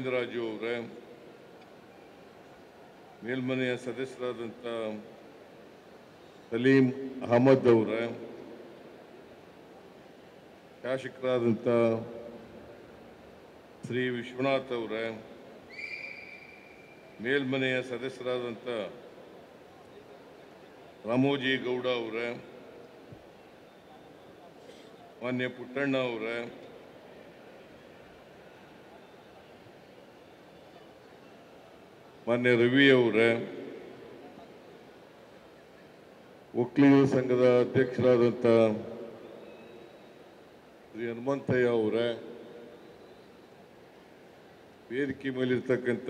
ಗೋವಿಂದರಾಜು ಅವರೇ, ಮೇಲ್ಮನೆಯ ಸದಸ್ಯರಾದಂಥ ಸಲೀಂ ಅಹಮದ್ ಅವರೇ, ಶಾಸಕರಾದಂಥ ಶ್ರೀ ವಿಶ್ವನಾಥ್ ಅವರೇ, ಮೇಲ್ಮನೆಯ ಸದಸ್ಯರಾದಂಥ ರಾಮೋಜಿ ಗೌಡ ಅವರೇ, ಮಾನ್ಯ ಪುಟ್ಟಣ್ಣ ಅವರೇ, ಮಾನ್ಯ ರವಿ ಅವರೇ, ಒಕ್ಕಲಿಗರ ಸಂಘದ ಅಧ್ಯಕ್ಷರಾದಂಥ ಶ್ರೀ ಹನುಮಂತಯ್ಯ ಅವರೇ, ವೇದಿಕೆ ಮೇಲಿರ್ತಕ್ಕಂಥ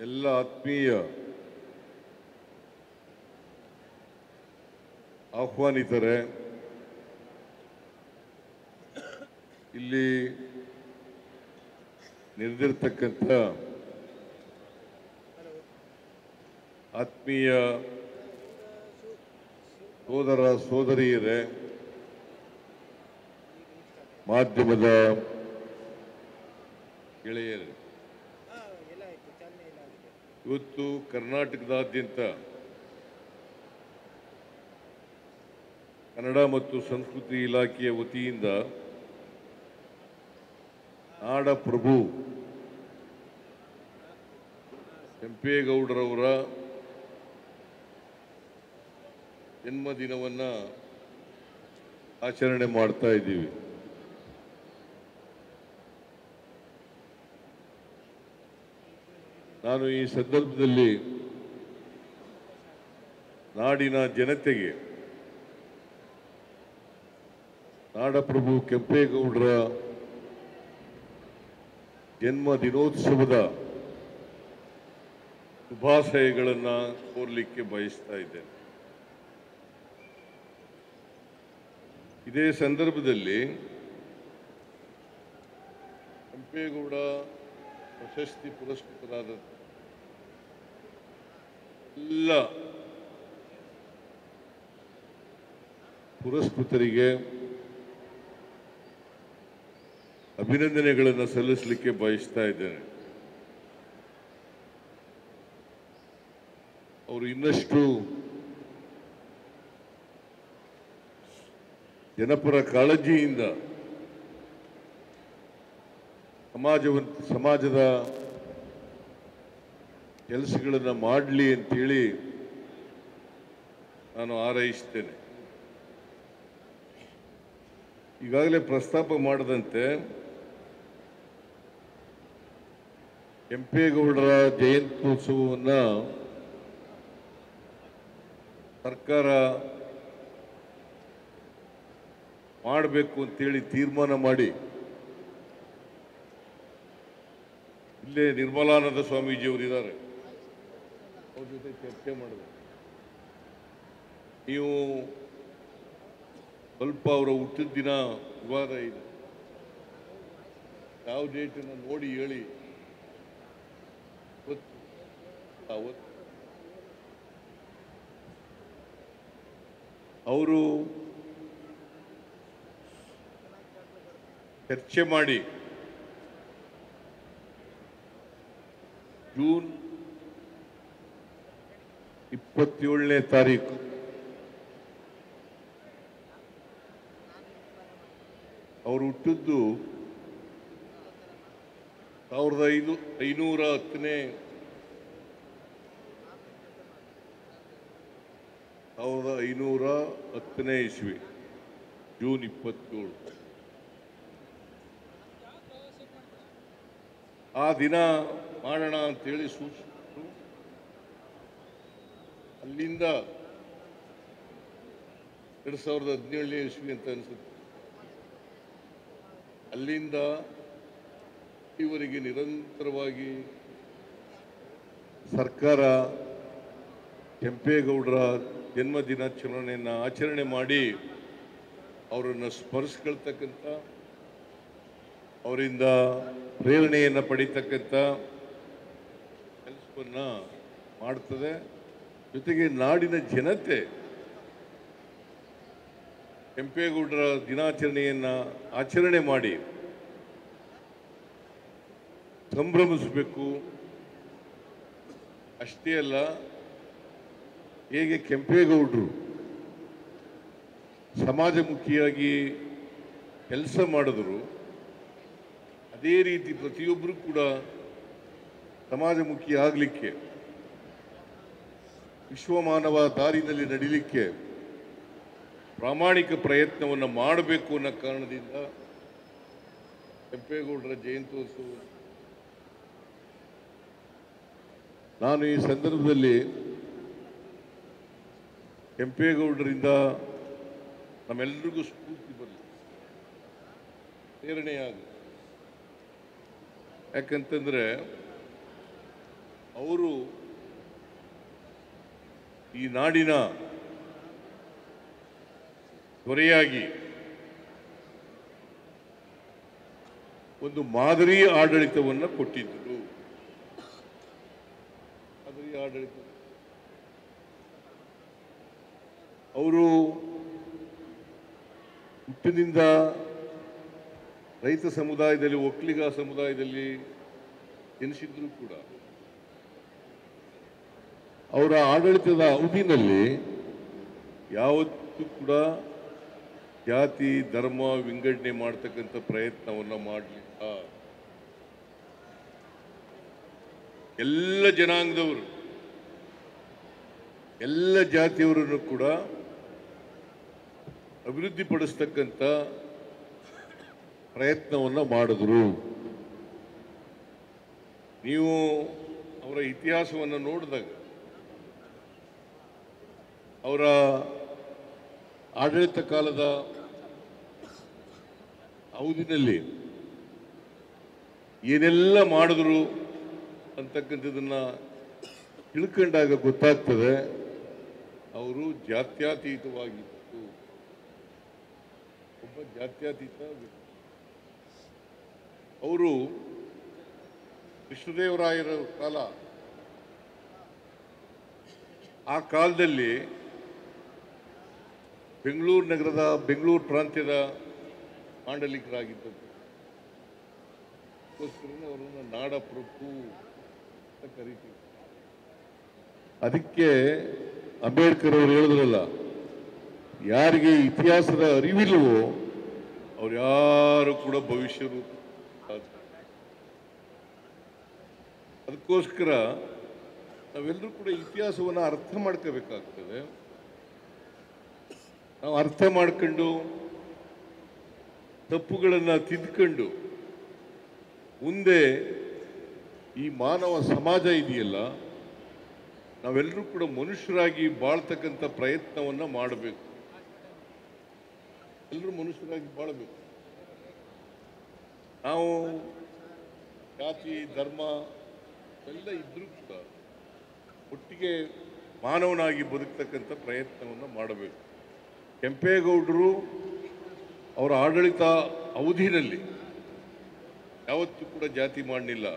ಎಲ್ಲ ಆತ್ಮೀಯ ಆಹ್ವಾನಿತರೆ, ಇಲ್ಲಿ ನೆರೆದಿರ್ತಕ್ಕಂಥ ಆತ್ಮೀಯ ಸೋದರ ಸೋದರಿಯರೇ, ಮಾಧ್ಯಮದ ಗೆಳೆಯರೇ, ಇವತ್ತು ಕರ್ನಾಟಕದಾದ್ಯಂತ ಕನ್ನಡ ಮತ್ತು ಸಂಸ್ಕೃತಿ ಇಲಾಖೆಯ ವತಿಯಿಂದ ನಾಡಪ್ರಭು ಕೆಂಪೇಗೌಡರವರ ಜನ್ಮದಿನವನ್ನು ಆಚರಣೆ ಮಾಡ್ತಾ ಇದ್ದೀವಿ. ನಾನು ಈ ಸಂದರ್ಭದಲ್ಲಿ ನಾಡಿನ ಜನತೆಗೆ ನಾಡಪ್ರಭು ಕೆಂಪೇಗೌಡರ ಜನ್ಮ ದಿನೋತ್ಸವದ ಶುಭಾಶಯಗಳನ್ನು ಕೋರಲಿಕ್ಕೆ ಬಯಸ್ತಾ ಇದ್ದೇನೆ. ಇದೇ ಸಂದರ್ಭದಲ್ಲಿ ಕೆಂಪೇಗೌಡ ಪ್ರಶಸ್ತಿ ಪುರಸ್ಕೃತರಾದ ಎಲ್ಲ ಪುರಸ್ಕೃತರಿಗೆ ಅಭಿನಂದನೆಗಳನ್ನು ಸಲ್ಲಿಸಲಿಕ್ಕೆ ಬಯಸ್ತಾ ಇದ್ದೇನೆ. ಅವರು ಇನ್ನಷ್ಟು ಜನಪರ ಕಾಳಜಿಯಿಂದ ಸಮಾಜದ ಕೆಲಸಗಳನ್ನು ಮಾಡಲಿ ಅಂತೇಳಿ ನಾನು ಹಾರೈಸ್ತೇನೆ. ಈಗಾಗಲೇ ಪ್ರಸ್ತಾಪ ಮಾಡದಂತೆ ಕೆಂಪೇಗೌಡರ ಜಯಂತ್ಯೋತ್ಸವವನ್ನು ಸರ್ಕಾರ ಮಾಡಬೇಕು ಅಂತೇಳಿ ತೀರ್ಮಾನ ಮಾಡಿ ಇಲ್ಲೇ ನಿರ್ಮಲಾನಂದ ಸ್ವಾಮೀಜಿಯವರು ಇದ್ದಾರೆ, ಅವ್ರ ಜೊತೆ ಚರ್ಚೆ ಮಾಡಿದೆ. ನೀವು ಸ್ವಲ್ಪ ಅವರ ಹುಟ್ಟಿದ ದಿನ ವಿವಾದ ಇದೆ, ಯಾವ ಡೇಟನ್ನು ನೋಡಿ ಹೇಳಿ. ಅವರು ಚರ್ಚೆ ಮಾಡಿ ಜೂನ್ 27ನೇ ತಾರೀಕು ಅವರು ಹುಟ್ಟಿದ್ದು 1510 ಇಸ್ವಿ ಜೂನ್ 27. ಆ ದಿನ ಮಾಡೋಣ ಅಂತೇಳಿ ಸೂಚಿಸಿದ್ರು. ಅಲ್ಲಿಂದ 2017ನೇ ಇಸ್ವಿ ಅಂತ ಅನಿಸುತ್ತೆ, ಅಲ್ಲಿಂದ ಇವರಿಗೆ ನಿರಂತರವಾಗಿ ಸರ್ಕಾರ ಕೆಂಪೇಗೌಡರ ಜನ್ಮ ದಿನಾಚರಣೆಯನ್ನು ಆಚರಣೆ ಮಾಡಿ ಅವರನ್ನು ಸ್ಮರಿಸ್ಕೊಳ್ತಕ್ಕಂಥ, ಅವರಿಂದ ಪ್ರೇರಣೆಯನ್ನು ಪಡೀತಕ್ಕಂಥ ಕೆಲಸವನ್ನು ಮಾಡ್ತದೆ. ಜೊತೆಗೆ ನಾಡಿನ ಜನತೆ ಕೆಂಪೇಗೌಡರ ದಿನಾಚರಣೆಯನ್ನು ಆಚರಣೆ ಮಾಡಿ ಸಂಭ್ರಮಿಸಬೇಕು. ಅಷ್ಟೇ ಅಲ್ಲ, ಹೇಗೆ ಕೆಂಪೇಗೌಡರು ಸಮಾಜಮುಖಿಯಾಗಿ ಕೆಲಸ ಮಾಡಿದ್ರು, ಅದೇ ರೀತಿ ಪ್ರತಿಯೊಬ್ಬರು ಕೂಡ ಸಮಾಜಮುಖಿ ಆಗಲಿಕ್ಕೆ, ವಿಶ್ವಮಾನವ ದಾರಿನಲ್ಲಿ ನಡೀಲಿಕ್ಕೆ ಪ್ರಾಮಾಣಿಕ ಪ್ರಯತ್ನವನ್ನು ಮಾಡಬೇಕು ಅನ್ನೋ ಕಾರಣದಿಂದ ಕೆಂಪೇಗೌಡರ ಜಯಂತ್ಯೋತ್ಸವ. ನಾನು ಈ ಸಂದರ್ಭದಲ್ಲಿ ಕೆಂಪೇಗೌಡರಿಂದ ನಮ್ಮೆಲ್ಲರಿಗೂ ಸ್ಫೂರ್ತಿ ಬರಲಿ, ಪ್ರೇರಣೆಯಾಗಲಿ. ಯಾಕಂತಂದ್ರೆ ಅವರು ಈ ನಾಡಿನ ದೊರೆಯಾಗಿ ಒಂದು ಮಾದರಿ ಆಡಳಿತವನ್ನು ಕೊಟ್ಟಿದ್ದರು. ಮಾದರಿ ಆಡಳಿತ ಅವರು ಹುಟ್ಟಿನಿಂದ ರೈತ ಸಮುದಾಯದಲ್ಲಿ, ಒಕ್ಕಲಿಗ ಸಮುದಾಯದಲ್ಲಿ ಜನಿಸಿದ್ರು ಕೂಡ ಅವರ ಆಡಳಿತದ ಅವಧಿನಲ್ಲಿ ಯಾವತ್ತೂ ಕೂಡ ಜಾತಿ ಧರ್ಮ ವಿಂಗಡಣೆ ಮಾಡ್ತಕ್ಕಂಥ ಪ್ರಯತ್ನವನ್ನು ಮಾಡಲಿಲ್ಲ. ಎಲ್ಲ ಜನಾಂಗದವರು, ಎಲ್ಲ ಜಾತಿಯವರನ್ನು ಕೂಡ ಅಭಿವೃದ್ಧಿಪಡಿಸ್ತಕ್ಕಂಥ ಪ್ರಯತ್ನವನ್ನು ಮಾಡಿದ್ರು. ನೀವು ಅವರ ಇತಿಹಾಸವನ್ನು ನೋಡಿದಾಗ ಅವರ ಆಡಳಿತ ಕಾಲದ ಅವಧಿನಲ್ಲಿ ಏನೆಲ್ಲ ಮಾಡಿದ್ರು ಅಂತಕ್ಕಂಥದ್ದನ್ನು ತಿಳ್ಕೊಂಡಾಗ ಗೊತ್ತಾಗ್ತದೆ ಅವರು ಜಾತ್ಯತೀತವಾಗಿತ್ತು. ಒಬ್ಬ ಜಾತ್ಯತೀತ ವ್ಯಕ್ತಿ. ಅವರು ಕೃಷ್ಣದೇವರಾಯರ ಕಾಲ, ಆ ಕಾಲದಲ್ಲಿ ಬೆಂಗಳೂರು ನಗರದ, ಬೆಂಗಳೂರು ಪ್ರಾಂತ್ಯದ ಮಾಂಡಲಿಕರಾಗಿದ್ದರು. ಅವರನ್ನು ನಾಡಪ್ರಭು ಅಂತ ಕರೀತೀವಿ. ಅದಕ್ಕೆ ಅಂಬೇಡ್ಕರ್ ಅವರು ಹೇಳಿದ್ರಲ್ಲ, ಯಾರಿಗೆ ಇತಿಹಾಸದ ಅರಿವಿಲ್ಲವೋ ಅವ್ರು ಯಾರು ಕೂಡ ಭವಿಷ್ಯರು. ಅದಕ್ಕೋಸ್ಕರ ನಾವೆಲ್ಲರೂ ಕೂಡ ಇತಿಹಾಸವನ್ನು ಅರ್ಥ ಮಾಡ್ಕೋಬೇಕಾಗ್ತದೆ. ನಾವು ಅರ್ಥ ಮಾಡ್ಕೊಂಡು ತಪ್ಪುಗಳನ್ನು ತಿದ್ಕೊಂಡು ಮುಂದೆ ಈ ಮಾನವ ಸಮಾಜ ಇದೆಯಲ್ಲ, ನಾವೆಲ್ಲರೂ ಕೂಡ ಮನುಷ್ಯರಾಗಿ ಬಾಳ್ತಕ್ಕಂಥ ಪ್ರಯತ್ನವನ್ನು ಮಾಡಬೇಕು. ಎಲ್ಲರೂ ಮನುಷ್ಯರಾಗಿ ಬಾಳಬೇಕು. ನಾವು ಜಾತಿ ಧರ್ಮ ಎಲ್ಲ ಇದ್ರೂ ಕೂಡ ಒಟ್ಟಿಗೆ ಮಾನವನಾಗಿ ಬದುಕ್ತಕ್ಕಂಥ ಪ್ರಯತ್ನವನ್ನು ಮಾಡಬೇಕು. ಕೆಂಪೇಗೌಡರು ಅವರ ಆಡಳಿತ ಅವಧಿನಲ್ಲಿ ಯಾವತ್ತೂ ಕೂಡ ಜಾತಿ ಮಾಡಲಿಲ್ಲ.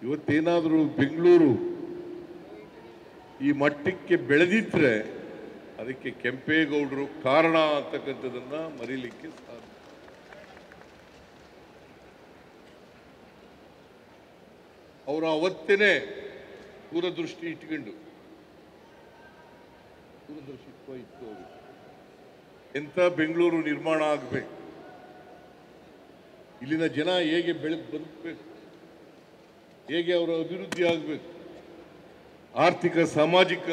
ಇವತ್ತೇನಾದರೂ ಬೆಂಗಳೂರು ಈ ಮಟ್ಟಕ್ಕೆ ಬೆಳೆದಿದ್ರೆ ಅದಕ್ಕೆ ಕೆಂಪೇಗೌಡರು ಕಾರಣ ಅಂತಕ್ಕಂಥದ್ದನ್ನು ಮರೀಲಿಕ್ಕೆ ಸಾಧ್ಯ. ಅವರು ಅವತ್ತೇನೆ ದೂರದೃಷ್ಟಿ ಇಟ್ಕೊಂಡು, ದೂರದರ್ಶಿತ್ವ ಇತ್ತು ಅವರು, ಎಂಥ ಬೆಂಗಳೂರು ನಿರ್ಮಾಣ ಆಗಬೇಕು, ಇಲ್ಲಿನ ಜನ ಹೇಗೆ ಬದುಕಬೇಕು, ಹೇಗೆ ಅವರ ಅಭಿವೃದ್ಧಿ ಆಗಬೇಕು, ಆರ್ಥಿಕ ಸಾಮಾಜಿಕ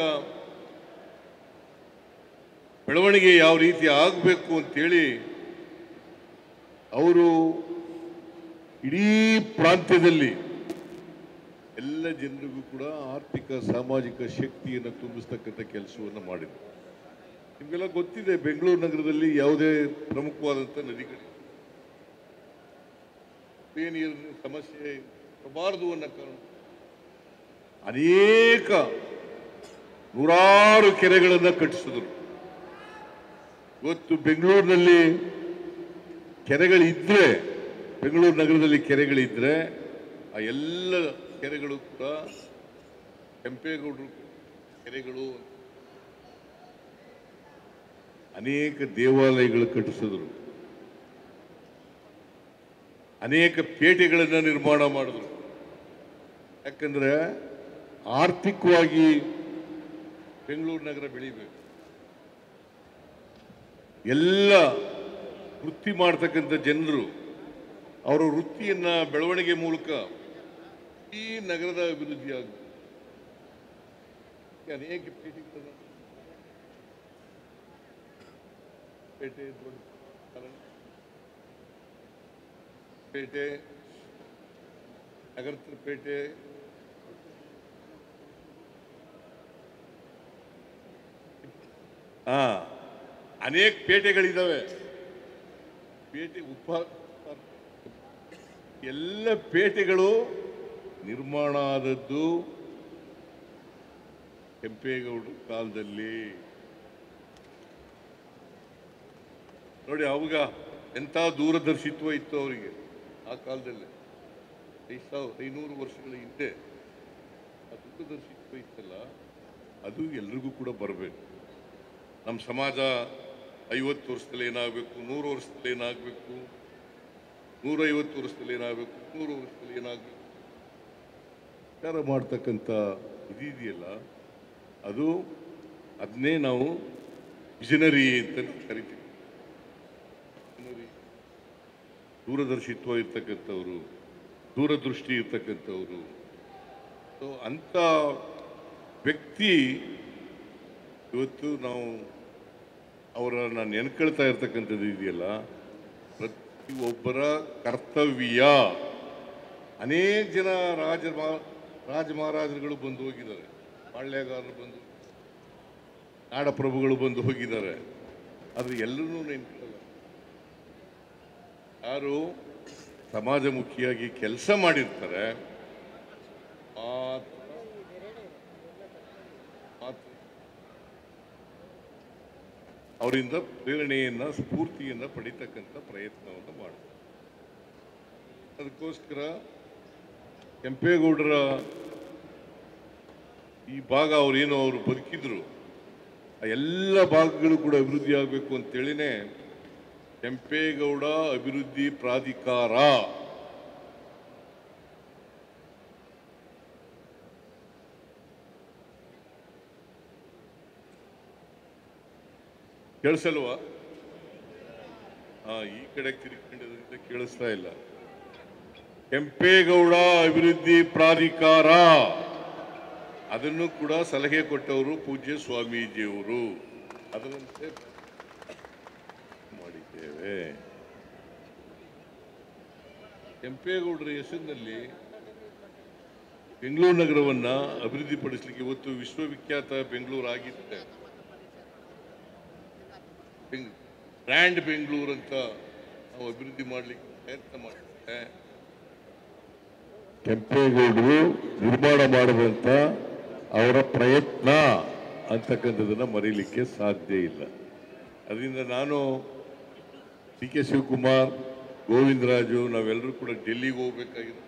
ಬೆಳವಣಿಗೆ ಯಾವ ರೀತಿ ಆಗಬೇಕು ಅಂತೇಳಿ ಅವರು ಇಡೀ ಪ್ರಾಂತ್ಯದಲ್ಲಿ ಎಲ್ಲ ಜನರಿಗೂ ಕೂಡ ಆರ್ಥಿಕ ಸಾಮಾಜಿಕ ಶಕ್ತಿಯನ್ನು ತುಂಬಿಸ್ತಕ್ಕಂಥ ಕೆಲಸವನ್ನು ಮಾಡಿದರು. ನಿಮಗೆಲ್ಲ ಗೊತ್ತಿದೆ, ಬೆಂಗಳೂರು ನಗರದಲ್ಲಿ ಯಾವುದೇ ಪ್ರಮುಖವಾದಂಥ ನದಿಗಳು ನೀರಿನ ಸಮಸ್ಯೆ ಬರಬಾರದು ಅನ್ನೋ ಕಾರಣ ಅನೇಕ ನೂರಾರು ಕೆರೆಗಳನ್ನು ಕಟ್ಟಿಸಿದರು. ಇವತ್ತು ಬೆಂಗಳೂರಿನಲ್ಲಿ ಕೆರೆಗಳಿದ್ರೆ, ಬೆಂಗಳೂರು ನಗರದಲ್ಲಿ ಕೆರೆಗಳಿದ್ರೆ ಆ ಎಲ್ಲ ಕೆರೆಗಳು ಕೂಡ ಕೆಂಪೇಗೌಡರು ಕೆರೆಗಳು. ಅನೇಕ ದೇವಾಲಯಗಳು ಕಟ್ಟಿಸಿದರು, ಅನೇಕ ಪೇಟೆಗಳನ್ನು ನಿರ್ಮಾಣ ಮಾಡಿದರು. ಯಾಕಂದ್ರೆ ಆರ್ಥಿಕವಾಗಿ ಬೆಂಗಳೂರು ನಗರ ಬೆಳಿಬೇಕು. ಎಲ್ಲ ವೃತ್ತಿ ಮಾಡ್ತಕ್ಕಂಥ ಜನರು ಅವರ ವೃತ್ತಿಯನ್ನ ಬೆಳವಣಿಗೆ ಮೂಲಕ ಈ ನಗರದ ಅಭಿವೃದ್ಧಿ ಆಗಬೇಕು. ಅನೇಕ ಪೇಟೆ, ದೊಡ್ಡ ಪೇಟೆ, ನಗರ ಪೇಟೆ, ಅನೇಕ ಪೇಟೆಗಳಿದ್ದಾವೆ. ಪೇಟೆ ಎಲ್ಲ ಪೇಟೆಗಳು ನಿರ್ಮಾಣ ಆದದ್ದು ಕೆಂಪೇಗೌಡರ ಕಾಲದಲ್ಲಿ. ನೋಡಿ, ಅವಾಗ ಎಂಥ ದೂರದರ್ಶಿತ್ವ ಇತ್ತು ಅವರಿಗೆ ಆ ಕಾಲದಲ್ಲಿ. 500 ವರ್ಷಗಳ ಹಿಂದೆ ಆ ದೂರದರ್ಶಿತ್ವ ಇತ್ತಲ್ಲ, ಅದು ಎಲ್ರಿಗೂ ಕೂಡ ಬರಬೇಕು. ನಮ್ಮ ಸಮಾಜ 50 ವರ್ಷದಲ್ಲಿ ಏನಾಗಬೇಕು, 100 ವರ್ಷದಲ್ಲಿ ಏನಾಗಬೇಕು, 150 ವರ್ಷದಲ್ಲಿ ಏನಾಗಬೇಕು, 100 ವರ್ಷದಲ್ಲಿ ಏನಾಗಬೇಕು ವಿಚಾರ ಮಾಡ್ತಕ್ಕಂಥ ಇದೆಯಲ್ಲ, ಅದನ್ನೇ ನಾವು ವಿಷನರಿ ಅಂತ ಕರಿತೀವಿ. ದೂರದರ್ಶಿತ್ವ ಇರ್ತಕ್ಕಂಥವ್ರು, ದೂರದೃಷ್ಟಿ ಇರ್ತಕ್ಕಂಥವ್ರು. ಅಂಥ ವ್ಯಕ್ತಿ ಇವತ್ತು ನಾವು ಅವರನ್ನು ನೆನ್ಕೊಳ್ತಾ ಇರ್ತಕ್ಕಂಥದ್ದು ಇದೆಯಲ್ಲ, ಪ್ರತಿಯೊಬ್ಬರ ಕರ್ತವ್ಯ. ಅನೇಕ ಜನ ರಾಜ ಮಹಾರಾಜರುಗಳು ಬಂದು ಹೋಗಿದ್ದಾರೆ, ಪಾಳ್ಯಗಾರರು ಬಂದು, ನಾಡಪ್ರಭುಗಳು ಬಂದು ಹೋಗಿದ್ದಾರೆ. ಆದರೆ ಎಲ್ಲರೂ ನೆನ್ಕೊಳ್ಳಲ್ಲ. ಯಾರು ಸಮಾಜಮುಖಿಯಾಗಿ ಕೆಲಸ ಮಾಡಿರ್ತಾರೆ ಅವರಿಂದ ಪ್ರೇರಣೆಯನ್ನ, ಸ್ಫೂರ್ತಿಯನ್ನ ಪಡಿತಕ್ಕಂಥ ಪ್ರಯತ್ನವನ್ನು ಮಾಡ್ತಾರೆ. ಅದಕ್ಕೋಸ್ಕರ ಕೆಂಪೇಗೌಡರ ಈ ಭಾಗ ಅವರು ಬದುಕಿದ್ರು, ಆ ಎಲ್ಲ ಭಾಗಗಳು ಕೂಡ ಅಭಿವೃದ್ಧಿ ಆಗಬೇಕು ಅಂತೇಳಿನೇ ಕೆಂಪೇಗೌಡ ಅಭಿವೃದ್ಧಿ ಪ್ರಾಧಿಕಾರ ಕೇಳಿಸಲ್ವಾ? ಈ ಕಡೆ ತಿರುಗಿಕೊಂಡಿದ್ರಿಂದ ಕೇಳಿಸ್ತಾ ಇಲ್ಲ. ಕೆಂಪೇಗೌಡ ಅಭಿವೃದ್ಧಿ ಪ್ರಾಧಿಕಾರ, ಅದನ್ನು ಕೂಡ ಸಲಹೆ ಕೊಟ್ಟವರು ಪೂಜ್ಯ ಸ್ವಾಮೀಜಿಯವರು. ಅದರಂತೆ ಮಾಡಿದ್ದೇವೆ. ಕೆಂಪೇಗೌಡರ ಹೆಸರಿನಲ್ಲಿ ಬೆಂಗಳೂರು ನಗರವನ್ನ ಅಭಿವೃದ್ಧಿಪಡಿಸಲಿಕ್ಕೆ ಇವತ್ತು ವಿಶ್ವವಿಖ್ಯಾತ ಬೆಂಗಳೂರು ಆಗಿದೆ. ಬ್ರ್ಯಾಂಡ್ ಬೆಂಗಳೂರು ಅಂತ ನಾವು ಅಭಿವೃದ್ಧಿ ಮಾಡಲಿಕ್ಕೆ ಪ್ರಯತ್ನ ಮಾಡ್ತೇವೆ. ಕೆಂಪೇಗೌಡರು ನಿರ್ಮಾಣ ಮಾಡಿದಂಥ ಅವರ ಪ್ರಯತ್ನ ಅಂತಕ್ಕಂಥದ್ದನ್ನು ಮರೀಲಿಕ್ಕೆ ಸಾಧ್ಯ ಇಲ್ಲ. ಅದರಿಂದ ನಾನು ಡಿ.ಕೆ. ಶಿವಕುಮಾರ್, ಗೋವಿಂದರಾಜು ನಾವೆಲ್ಲರೂ ಕೂಡ ಡೆಲ್ಲಿಗೆ ಹೋಗ್ಬೇಕಾಗಿದೆ.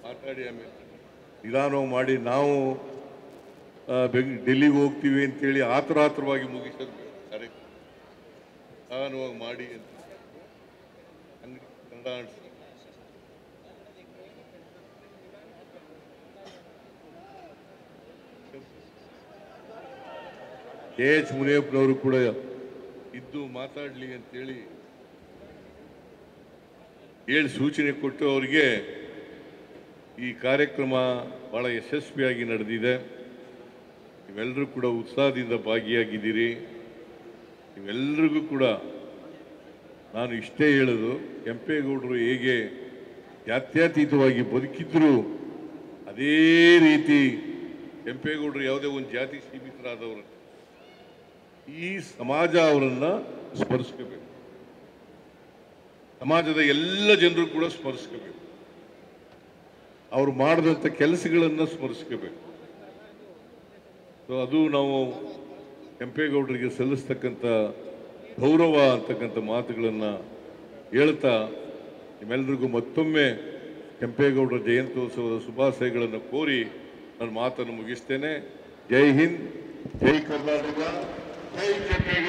ಮಾತಾಡಿ ಆಮೇಲೆ ನಿಧಾನವಾಗಿ ಮಾಡಿ ನಾವು ಡೆಲ್ಲಿಗೆ ಹೋಗ್ತೀವಿ ಅಂತೇಳಿ ಆತುರವಾಗಿ ಮುಗಿಸೋದು ಕಾರ್ಯಕ್ರಮ ನಿಧಾನವಾಗಿ ಮಾಡಿ ಅಂತ ಅಂಗಡಿ ಕನ್ನಡ ಎಚ್ ಮುನಿಯಪ್ಪನವರು ಕೂಡ ಇದ್ದು ಮಾತಾಡಲಿ ಅಂತೇಳಿ ಹೇಳಿ ಸೂಚನೆ ಕೊಟ್ಟು ಅವರಿಗೆ ಈ ಕಾರ್ಯಕ್ರಮ ಬಹಳ ಯಶಸ್ವಿಯಾಗಿ ನಡೆದಿದೆ. ನೀವೆಲ್ಲರೂ ಕೂಡ ಉತ್ಸಾಹದಿಂದ ಭಾಗಿಯಾಗಿದ್ದೀರಿ. ನೀವೆಲ್ಲರಿಗೂ ಕೂಡ ನಾನು ಇಷ್ಟೇ ಹೇಳೋದು, ಕೆಂಪೇಗೌಡರು ಹೇಗೆ ಜಾತ್ಯತೀತವಾಗಿ ಬದುಕಿದ್ರು ಅದೇ ರೀತಿ ಕೆಂಪೇಗೌಡರು ಯಾವುದೇ ಒಂದು ಜಾತಿ ಸೀಮಿತರಾದವರು, ಈ ಸಮಾಜ ಅವರನ್ನ ಸ್ಮರಿಸ್ಕೋಬೇಕು. ಸಮಾಜದ ಎಲ್ಲ ಜನರು ಕೂಡ ಸ್ಮರಿಸ್ಕೋಬೇಕು. ಅವರು ಮಾಡಿದಂಥ ಕೆಲಸಗಳನ್ನು ಸ್ಮರಿಸ್ಕೋಬೇಕು. ಅದು ನಾವು ಕೆಂಪೇಗೌಡರಿಗೆ ಸಲ್ಲಿಸ್ತಕ್ಕಂಥ ಗೌರವ ಅಂತಕ್ಕಂಥ ಮಾತುಗಳನ್ನು ಹೇಳ್ತಾ ನಿಮ್ಮೆಲ್ಲರಿಗೂ ಮತ್ತೊಮ್ಮೆ ಕೆಂಪೇಗೌಡರ ಜಯಂತ್ಯೋತ್ಸವದ ಶುಭಾಶಯಗಳನ್ನು ಕೋರಿ ನನ್ನ ಮಾತನ್ನು ಮುಗಿಸ್ತೇನೆ. ಜೈ ಹಿಂದ್, ಜೈ ಕರ್ನಾಟಕ, ಜೈ ಕೆಂಪೇಗೌಡ.